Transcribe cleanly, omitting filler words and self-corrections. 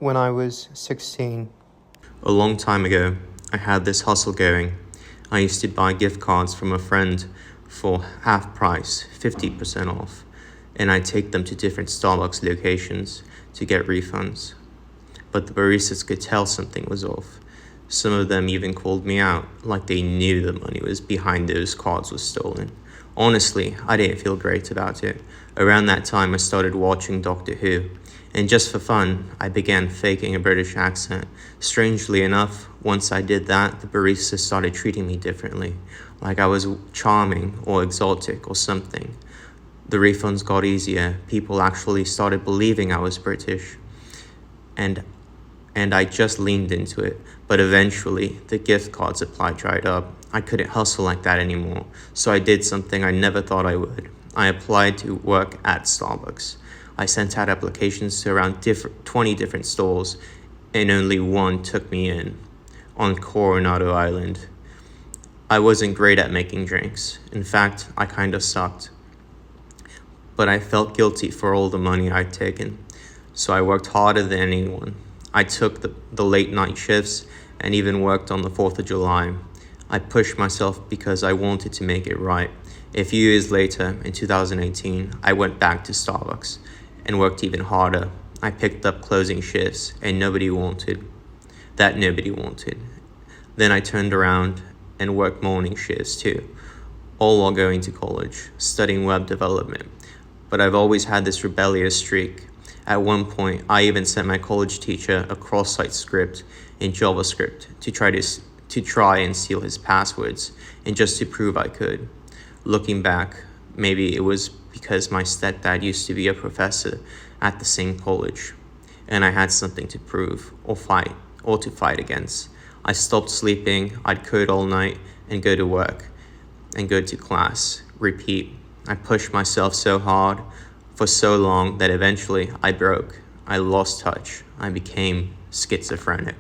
when I was 16. A long time ago, I had this hustle going. I used to buy gift cards from a friend for half price, 50% off, and I'd take them to different Starbucks locations to get refunds. But the baristas could tell something was off. Some of them even called me out, like they knew the money was behind those cards was stolen. Honestly, I didn't feel great about it. Around that time, I started watching Doctor Who, and just for fun, I began faking a British accent. Strangely enough, once I did that, the barista started treating me differently, like I was charming or exotic or something. The refunds got easier. People actually started believing I was British, and I just leaned into it. But eventually, the gift card supply dried up. I couldn't hustle like that anymore, so I did something I never thought I would. I applied to work at Starbucks. I sent out applications to around 20 different stores, and only one took me in, on Coronado Island. I wasn't great at making drinks. In fact, I kind of sucked. But I felt guilty for all the money I'd taken, so I worked harder than anyone. I took the late night shifts and even worked on the 4th of July. I pushed myself because I wanted to make it right. A few years later, in 2018, I went back to Starbucks and worked even harder. I picked up closing shifts and nobody wanted. Then I turned around and worked morning shifts too, all while going to college, studying web development. But I've always had this rebellious streak. At one point, I even sent my college teacher a cross-site script in JavaScript to try and steal his passwords, and just to prove I could. Looking back, maybe it was because my stepdad used to be a professor at the same college, and I had something to prove or to fight against. I stopped sleeping. I'd code all night and go to work and go to class, repeat. I pushed myself so hard for so long that eventually I broke. I lost touch. I became schizophrenic.